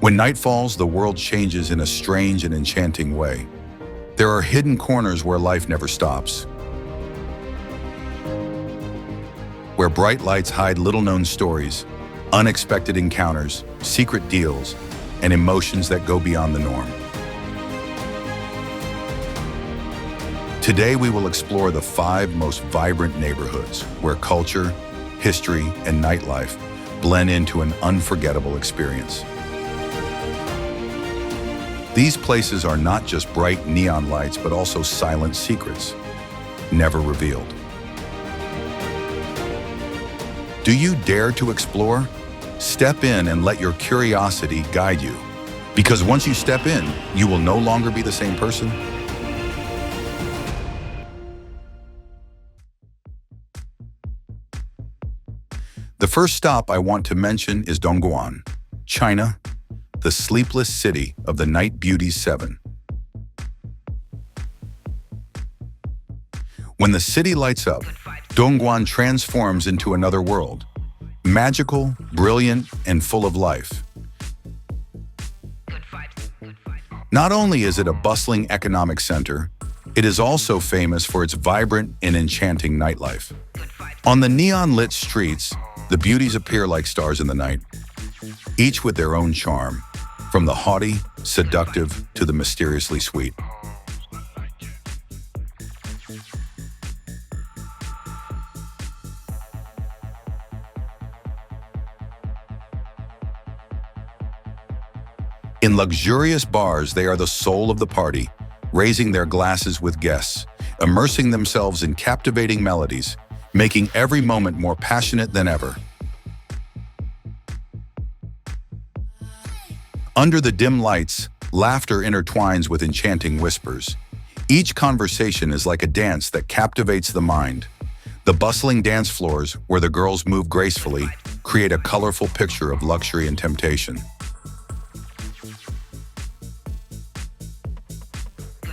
When night falls, the world changes in a strange and enchanting way. There are hidden corners where life never stops, where bright lights hide little-known stories, unexpected encounters, secret deals, and emotions that go beyond the norm. Today, we will explore the 5 most vibrant neighborhoods where culture, history, and nightlife blend into an unforgettable experience. These places are not just bright neon lights, but also silent secrets, never revealed. Do you dare to explore? Step in and let your curiosity guide you. Because once you step in, you will no longer be the same person. The first stop I want to mention is Dongguan, China, the sleepless city of the Night Beauties 7. When the city lights up, Dongguan transforms into another world, magical, brilliant, and full of life. Not only is it a bustling economic center, it is also famous for its vibrant and enchanting nightlife. On the neon-lit streets, the beauties appear like stars in the night, each with their own charm, from the haughty, seductive, to the mysteriously sweet. In luxurious bars, they are the soul of the party, raising their glasses with guests, immersing themselves in captivating melodies, making every moment more passionate than ever. Under the dim lights, laughter intertwines with enchanting whispers. Each conversation is like a dance that captivates the mind. The bustling dance floors, where the girls move gracefully, create a colorful picture of luxury and temptation.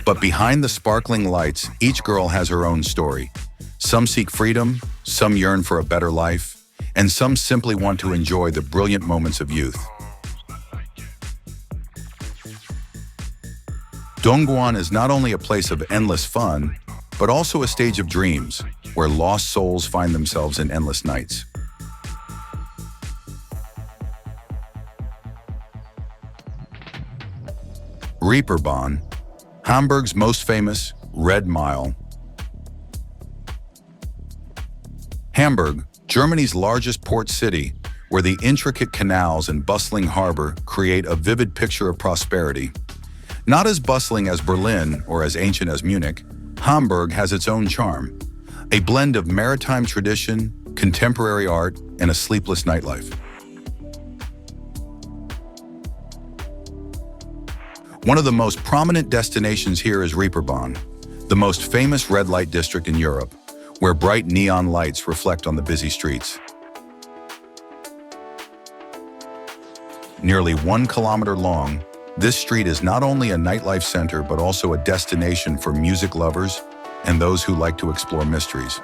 But behind the sparkling lights, each girl has her own story. Some seek freedom, some yearn for a better life, and some simply want to enjoy the brilliant moments of youth. Dongguan is not only a place of endless fun, but also a stage of dreams, where lost souls find themselves in endless nights. Reeperbahn, Hamburg's most famous Red Mile. Hamburg, Germany's largest port city, where the intricate canals and bustling harbor create a vivid picture of prosperity. Not as bustling as Berlin or as ancient as Munich, Hamburg has its own charm, a blend of maritime tradition, contemporary art, and a sleepless nightlife. One of the most prominent destinations here is Reeperbahn, the most famous red light district in Europe, where bright neon lights reflect on the busy streets. Nearly 1 kilometer long, this street is not only a nightlife center but also a destination for music lovers and those who like to explore mysteries.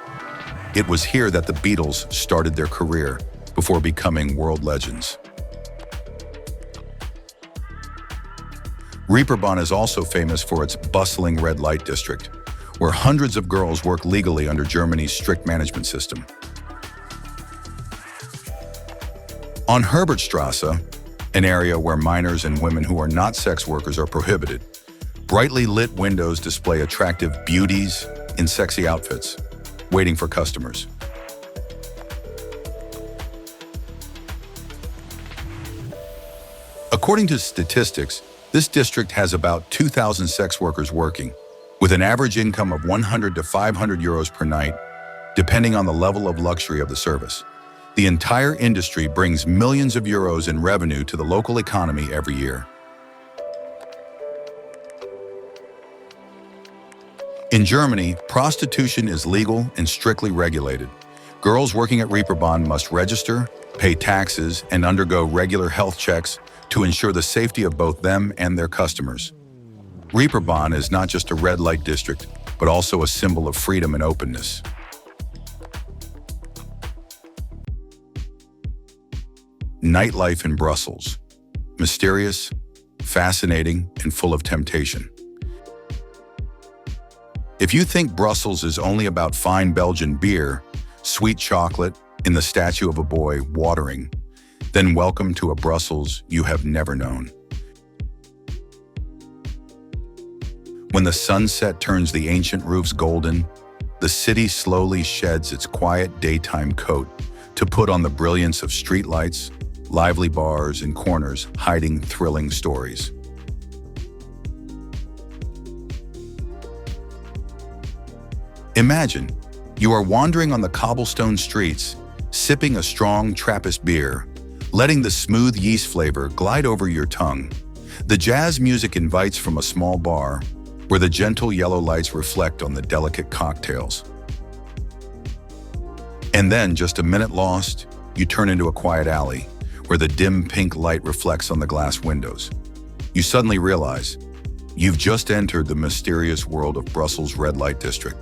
It was here that the Beatles started their career before becoming world legends. Reeperbahn is also famous for its bustling red light district, where hundreds of girls work legally under Germany's strict management system. On Herbertstrasse, an area where minors and women who are not sex workers are prohibited, brightly lit windows display attractive beauties in sexy outfits, waiting for customers. According to statistics, this district has about 2,000 sex workers working, with an average income of 100 to 500 euros per night, depending on the level of luxury of the service. The entire industry brings millions of euros in revenue to the local economy every year. In Germany, prostitution is legal and strictly regulated. Girls working at Reeperbahn must register, pay taxes, and undergo regular health checks to ensure the safety of both them and their customers. Reeperbahn is not just a red light district, but also a symbol of freedom and openness. Nightlife in Brussels. mysterious, fascinating, and full of temptation. If you think Brussels is only about fine Belgian beer, sweet chocolate, and the statue of a boy watering, then welcome to a Brussels you have never known. When the sunset turns the ancient roofs golden, the city slowly sheds its quiet daytime coat to put on the brilliance of streetlights, lively bars, and corners hiding thrilling stories. Imagine, you are wandering on the cobblestone streets, sipping a strong Trappist beer, letting the smooth yeast flavor glide over your tongue. The jazz music invites from a small bar, where the gentle yellow lights reflect on the delicate cocktails. And then, just a minute lost, you turn into a quiet alley, where the dim pink light reflects on the glass windows. You suddenly realize, you've just entered the mysterious world of Brussels' red light district.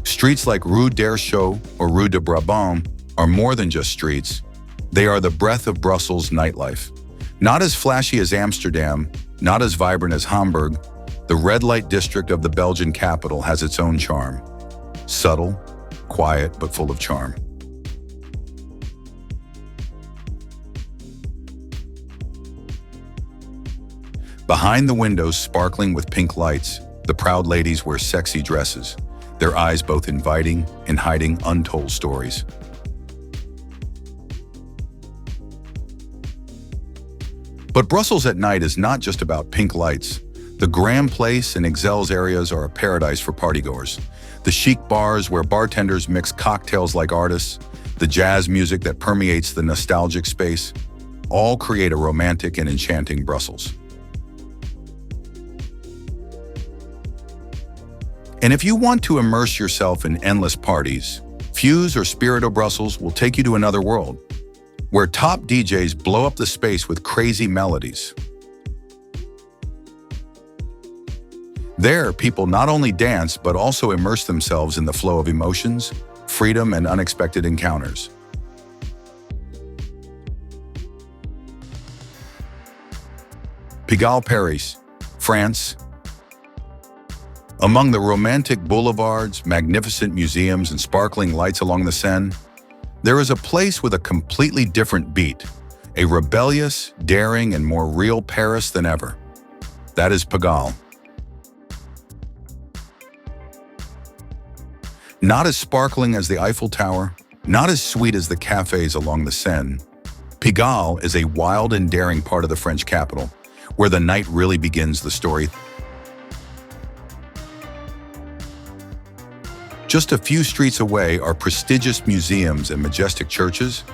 Streets like Rue d'Airchaud or Rue de Brabant are more than just streets. They are the breath of Brussels' nightlife. Not as flashy as Amsterdam, not as vibrant as Hamburg, the red light district of the Belgian capital has its own charm. Subtle, quiet, but full of charm. Behind the windows sparkling with pink lights, the proud ladies wear sexy dresses, their eyes both inviting and hiding untold stories. But Brussels at night is not just about pink lights. The Grand Place and Ixelles areas are a paradise for partygoers. The chic bars where bartenders mix cocktails like artists, the jazz music that permeates the nostalgic space, all create a romantic and enchanting Brussels. And if you want to immerse yourself in endless parties, Fuse or Spirito Brussels will take you to another world, where top DJs blow up the space with crazy melodies. There, people not only dance but also immerse themselves in the flow of emotions, freedom, and unexpected encounters. Pigalle, Paris, France. Among the romantic boulevards, magnificent museums, and sparkling lights along the Seine, there is a place with a completely different beat, a rebellious, daring, and more real Paris than ever. That is Pigalle. Not as sparkling as the Eiffel Tower, not as sweet as the cafes along the Seine, Pigalle is a wild and daring part of the French capital, where the night really begins the story. Just a few streets away are prestigious museums and majestic churches,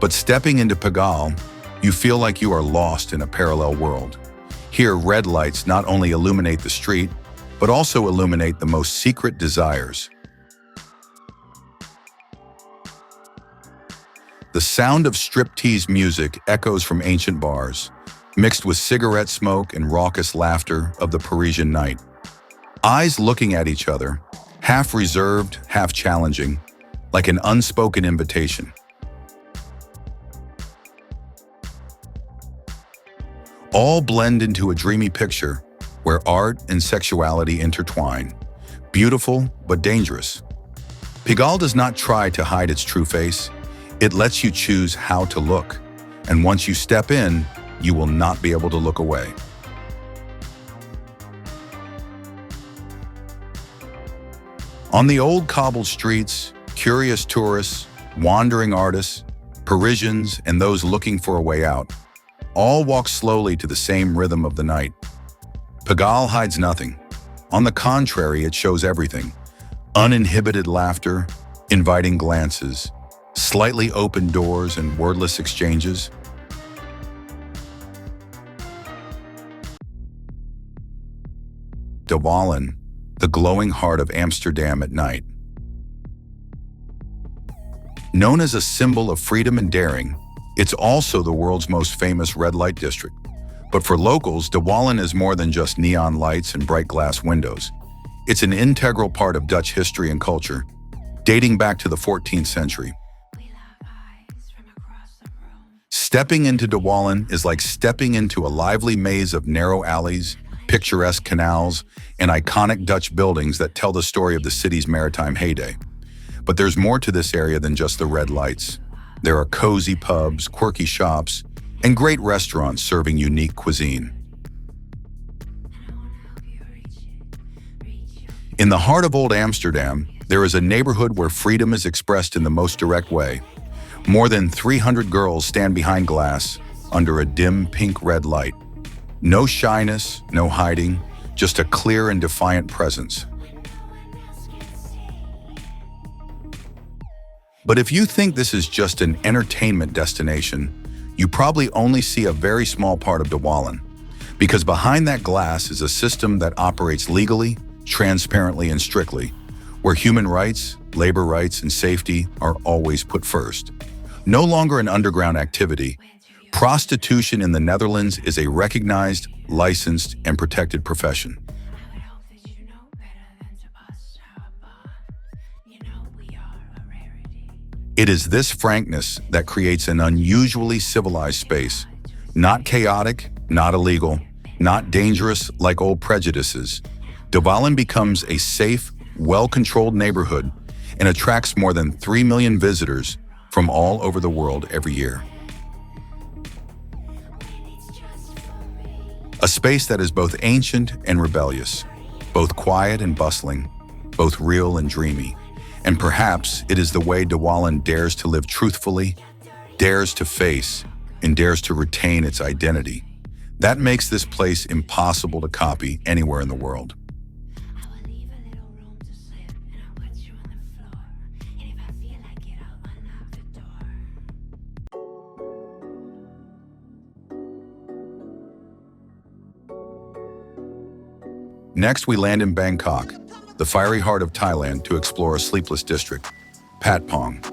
but stepping into Pigalle, you feel like you are lost in a parallel world. Here, red lights not only illuminate the street, but also illuminate the most secret desires. The sound of striptease music echoes from ancient bars, mixed with cigarette smoke and raucous laughter of the Parisian night. Eyes looking at each other, half reserved, half challenging, like an unspoken invitation. All blend into a dreamy picture where art and sexuality intertwine, beautiful but dangerous. Pigalle does not try to hide its true face. It lets you choose how to look, and once you step in, you will not be able to look away. On the old cobbled streets, curious tourists, wandering artists, Parisians, and those looking for a way out, all walk slowly to the same rhythm of the night. Pigalle hides nothing. On the contrary, it shows everything. Uninhibited laughter, inviting glances, slightly open doors, and wordless exchanges. De Wallen, the glowing heart of Amsterdam at night. Known as a symbol of freedom and daring, it's also the world's most famous red light district. But for locals, De Wallen is more than just neon lights and bright glass windows. It's an integral part of Dutch history and culture, dating back to the 14th century. Stepping into Dawalin is like stepping into a lively maze of narrow alleys, picturesque canals, and iconic Dutch buildings that tell the story of the city's maritime heyday. But there's more to this area than just the red lights. There are cozy pubs, quirky shops, and great restaurants serving unique cuisine. In the heart of Old Amsterdam, there is a neighborhood where freedom is expressed in the most direct way. More than 300 girls stand behind glass under a dim pink-red light. No shyness, no hiding, just a clear and defiant presence. But if you think this is just an entertainment destination, you probably only see a very small part of Dawalin, because behind that glass is a system that operates legally, transparently, and strictly, where human rights, labor rights, and safety are always put first. No longer an underground activity, prostitution in the Netherlands is a recognized, licensed, and protected profession. It is this frankness that creates an unusually civilized space, not chaotic, not illegal, not dangerous like old prejudices. Dawalin becomes a safe, well-controlled neighborhood and attracts more than 3 million visitors from all over the world every year. A space that is both ancient and rebellious, both quiet and bustling, both real and dreamy. And perhaps it is the way Dawalin dares to live truthfully, dares to face, and dares to retain its identity. That makes this place impossible to copy anywhere in the world. Next, we land in Bangkok, the fiery heart of Thailand, to explore a sleepless district, Patpong.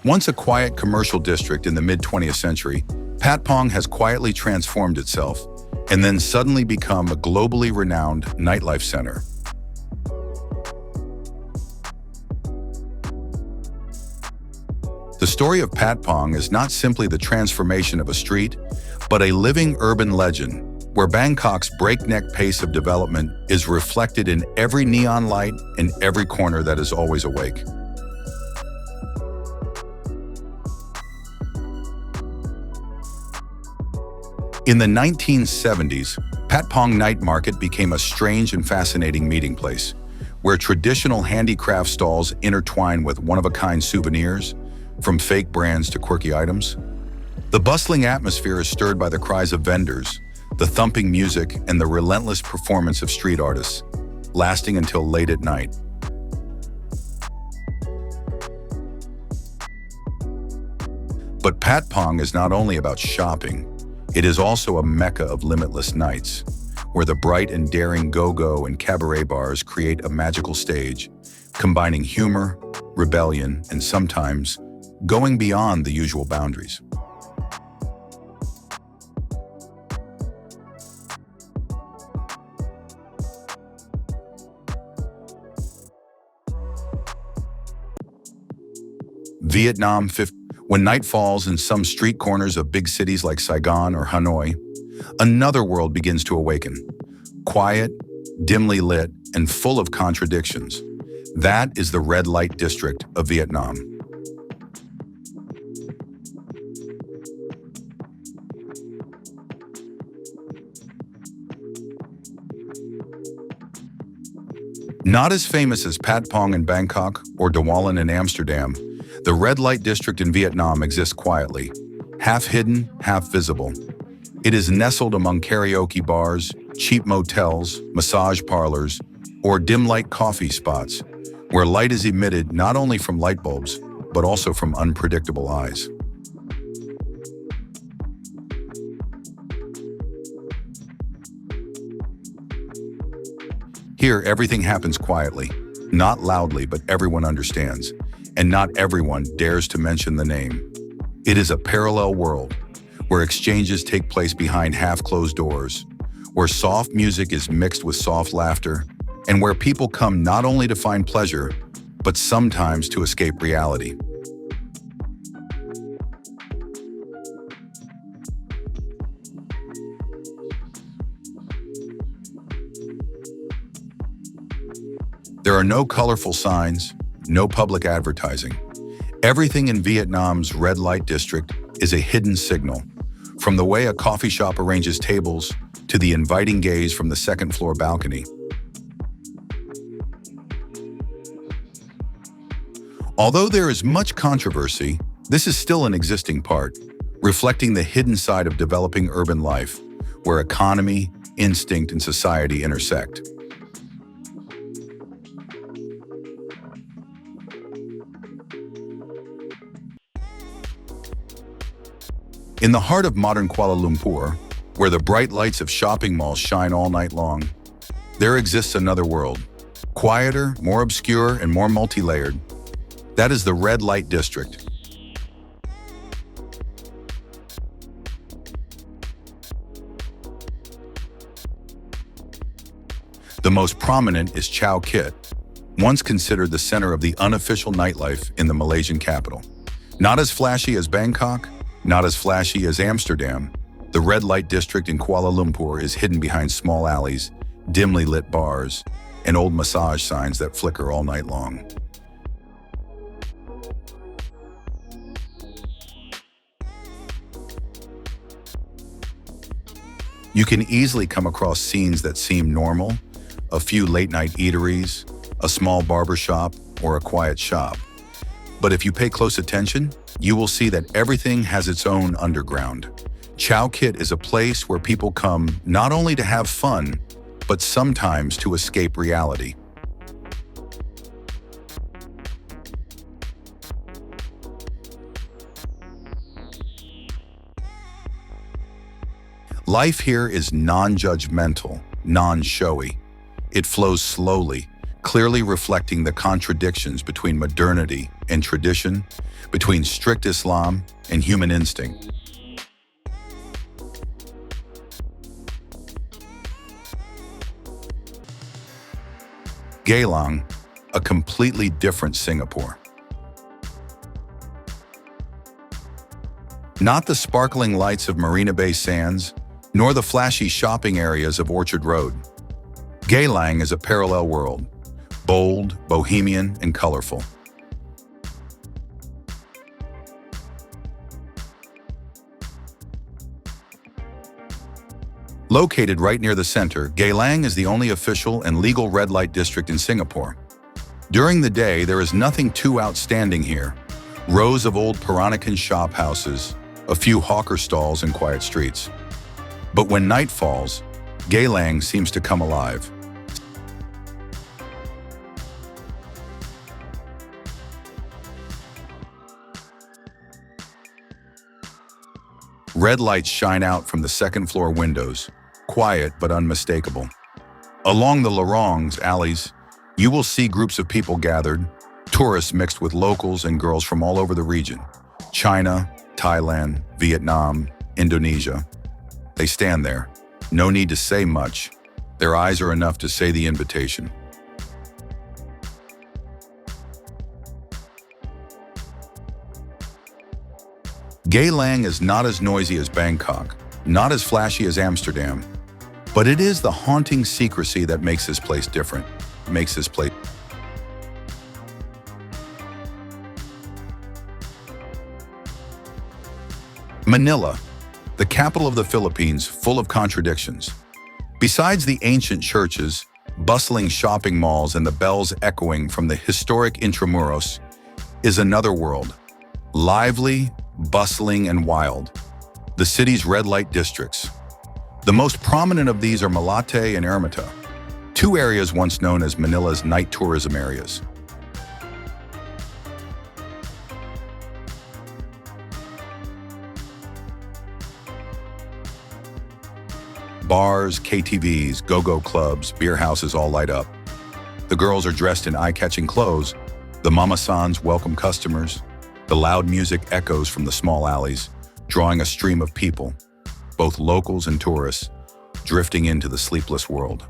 Once a quiet commercial district in the mid-20th century, Patpong has quietly transformed itself and then suddenly become a globally renowned nightlife center. The story of Patpong is not simply the transformation of a street, but a living urban legend where Bangkok's breakneck pace of development is reflected in every neon light and every corner that is always awake. In the 1970s, Patpong Night Market became a strange and fascinating meeting place, where traditional handicraft stalls intertwine with one-of-a-kind souvenirs, from fake brands to quirky items. The bustling atmosphere is stirred by the cries of vendors, the thumping music, and the relentless performance of street artists, lasting until late at night. But Patpong is not only about shopping, it is also a mecca of limitless nights, where the bright and daring go-go and cabaret bars create a magical stage, combining humor, rebellion, and sometimes going beyond the usual boundaries. Vietnam. When night falls in some street corners of big cities like Saigon or Hanoi, another world begins to awaken. Quiet, dimly lit, and full of contradictions. That is the red light district of Vietnam. Not as famous as Patpong in Bangkok or Dawalin in Amsterdam, the red light district in Vietnam exists quietly, half hidden, half visible. It is nestled among karaoke bars, cheap motels, massage parlors, or dim light coffee spots, where light is emitted not only from light bulbs, but also from unpredictable eyes. Here, everything happens quietly, not loudly, but everyone understands, and not everyone dares to mention the name. It is a parallel world, where exchanges take place behind half-closed doors, where soft music is mixed with soft laughter, and where people come not only to find pleasure, but sometimes to escape reality. There are no colorful signs, no public advertising. Everything in Vietnam's red light district is a hidden signal, from the way a coffee shop arranges tables to the inviting gaze from the second-floor balcony. Although there is much controversy, this is still an existing part, reflecting the hidden side of developing urban life, where economy, instinct, and society intersect. In the heart of modern Kuala Lumpur, where the bright lights of shopping malls shine all night long, there exists another world, quieter, more obscure, and more multi-layered. That is the red light district. The most prominent is Chow Kit, once considered the center of the unofficial nightlife in the Malaysian capital. Not as flashy as Bangkok, not as flashy as Amsterdam, the red light district in Kuala Lumpur is hidden behind small alleys, dimly lit bars, and old massage signs that flicker all night long. You can easily come across scenes that seem normal, a few late-night eateries, a small barber shop, or a quiet shop. But if you pay close attention, you will see that everything has its own underground. Chow Kit is a place where people come not only to have fun, but sometimes to escape reality. Life here is non-judgmental, non-showy. It flows slowly, clearly reflecting the contradictions between modernity and tradition, between strict Islam and human instinct. Geylang, a completely different Singapore. Not the sparkling lights of Marina Bay Sands, nor the flashy shopping areas of Orchard Road. Geylang is a parallel world, bold, bohemian, and colorful. Located right near the center, Geylang is the only official and legal red light district in Singapore. During the day, there is nothing too outstanding here. Rows of old Peranakan shop houses, a few hawker stalls and quiet streets. But when night falls, Geylang seems to come alive. Red lights shine out from the second-floor windows, quiet but unmistakable. Along the Lorong's alleys, you will see groups of people gathered, tourists mixed with locals and girls from all over the region. China, Thailand, Vietnam, Indonesia. They stand there. No need to say much. Their eyes are enough to say the invitation. Geylang is not as noisy as Bangkok, not as flashy as Amsterdam, but it is the haunting secrecy that makes this place different, Manila, the capital of the Philippines, full of contradictions. Besides the ancient churches, bustling shopping malls, and the bells echoing from the historic Intramuros, is another world, lively, bustling, and wild. The city's red light districts. The most prominent of these are Malate and Ermita, two areas once known as Manila's night tourism areas. Bars, KTVs, go-go clubs, beer houses all light up. The girls are dressed in eye-catching clothes. The mama-sans welcome customers. The loud music echoes from the small alleys, drawing a stream of people, both locals and tourists, drifting into the sleepless world.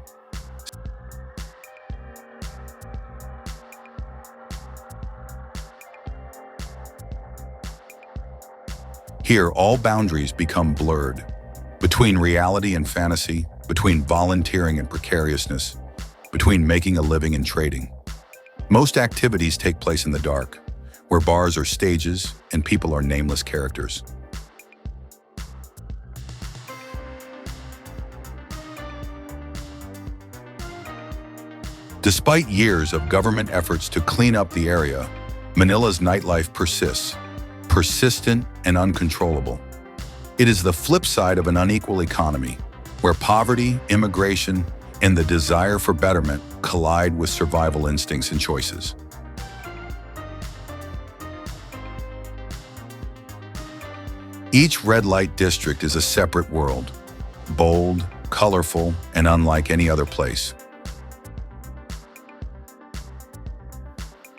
Here, all boundaries become blurred. Between reality and fantasy, between volunteering and precariousness, between making a living and trading. Most activities take place in the dark, where bars are stages and people are nameless characters. Despite years of government efforts to clean up the area, Manila's nightlife persists, persistent and uncontrollable. It is the flip side of an unequal economy, where poverty, immigration, and the desire for betterment collide with survival instincts and choices. Each red light district is a separate world, bold, colorful, and unlike any other place.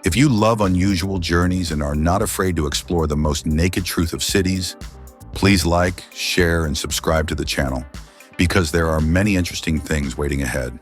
If you love unusual journeys and are not afraid to explore the most naked truth of cities, please like, share, and subscribe to the channel, because there are many interesting things waiting ahead.